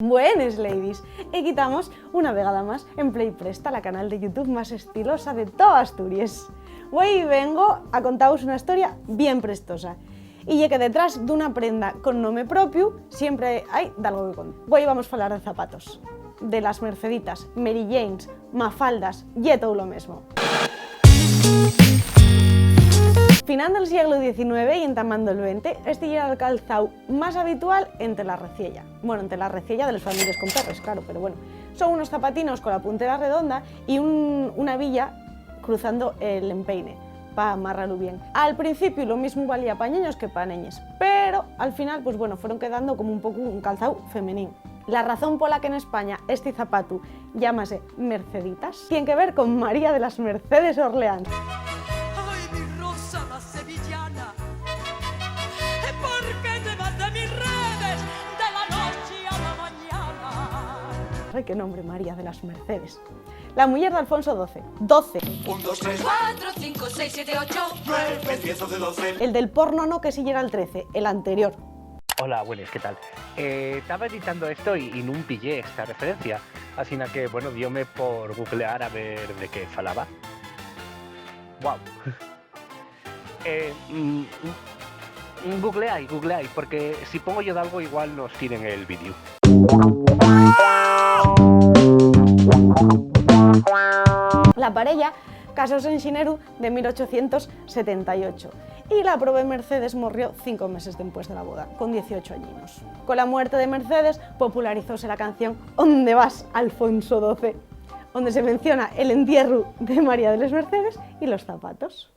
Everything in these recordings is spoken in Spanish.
Buenas ladies, e quitamos una vegada más en Play Presta, la canal de YouTube más estilosa de toda Asturias. Hoy vengo a contaros una historia bien prestosa. Y ya que detrás d'una prenda con nome propio siempre hai d'algo que contar. Hoy vamos a falar de zapatos, de las Merceditas, Mary Janes, Mafaldas y todo lo mismo. Finando el siglo XIX y entamando el XX, este era el calzado más habitual entre la reciella. Bueno, entre la reciella de las familias con perros, claro, pero bueno. Son unos zapatinos con la puntera redonda y una villa cruzando el empeine, para amarrarlo bien. Al principio lo mismo valía para niños que para niñas, pero al final, pues bueno, fueron quedando como un poco un calzado femenino. La razón por la que en España este zapato llámase Merceditas tiene que ver con María de las Mercedes Orleans. Ay, qué nombre, María de las Mercedes. La mujer de Alfonso XII. 12. 1, 2, 3, 4, 5, 6, 7, 8, 9, 10, 11, 12. El del porno no, que siguiera el 13, el anterior. Hola, buenas, ¿qué tal? Estaba editando esto y no pillé esta referencia, así que, bueno, diome por googlear a ver de qué falaba. Wow. Googleáis, porque si pongo yo de algo igual nos tiren el vídeo. La parella casóse en xineru de 1878 y la prove Mercedes morrió 5 meses después de la boda, con 18 añinos. Con la muerte de Mercedes popularizóse la canción ¿Onde vas, Alfonso XII?, donde se menciona el entierro de María de las Mercedes y los zapatos.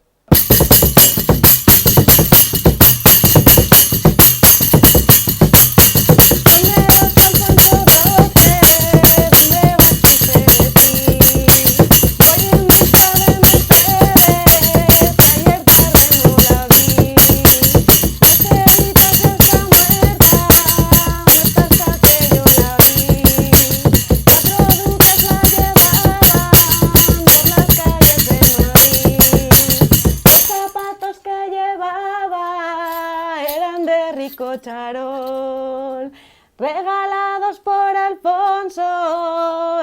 Rico charol, regalados por Alfonso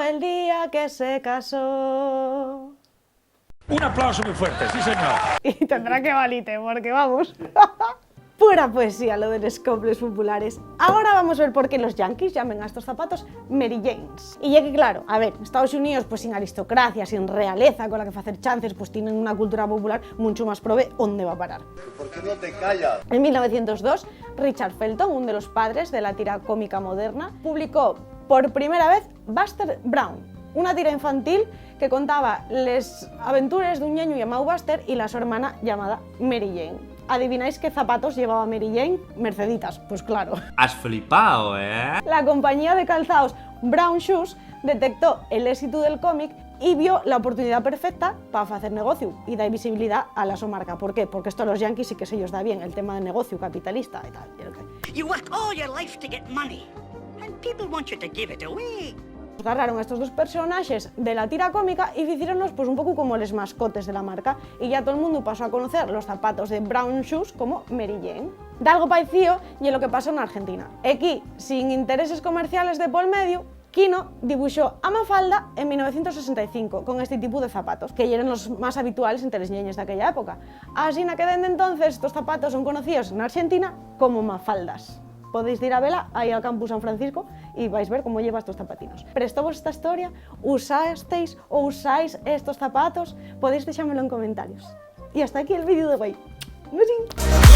el día que se casó. Un aplauso muy fuerte, sí señor. Y tendrá que valite, porque vamos. Pura poesía lo de los coples populares. Ahora vamos a ver por qué los yankees llaman a estos zapatos Mary Janes. Y ya que claro, a ver, Estados Unidos pues sin aristocracia, sin realeza con la que hacer chances, pues tienen una cultura popular mucho más prove, ¿dónde va a parar? ¿Por qué no te callas? En 1902, Richard Felton, uno de los padres de la tira cómica moderna, publicó por primera vez Buster Brown, una tira infantil que contaba las aventuras de un ñaño llamado Buster y la su hermana llamada Mary Jane. ¿Adivináis qué zapatos llevaba Mary Jane? Merceditas, pues claro. Has flipado, ¿eh? La compañía de calzados Brown Shoes detectó el éxito del cómic y vio la oportunidad perfecta para hacer negocio y dar visibilidad a la su marca. ¿Por qué? Porque esto a los yankees sí que se ellos da bien, el tema de negocio capitalista y tal. You work all your life to get money, and people want you to give it away. Agarraron a estos dos personajes de la tira cómica y hicieronlos pues un poco como los mascotes de la marca y ya todo el mundo pasó a conocer los zapatos de Brown Shoes como Mary Jane. De algo parecido y lo que pasó en Argentina. Aquí, sin intereses comerciales de por medio, Kino dibujó a Mafalda en 1965 con este tipo de zapatos, que eran los más habituales entre las niñas de aquella época. Así que desde entonces estos zapatos son conocidos en Argentina como Mafaldas. Podéis ir a verla ahí al campus San Francisco y vais a ver cómo lleva estos zapatinos. ¿Prestó esta historia? ¿Usasteis o usáis estos zapatos? Podéis dejármelo en comentarios. Y hasta aquí el vídeo de hoy. ¡Besín!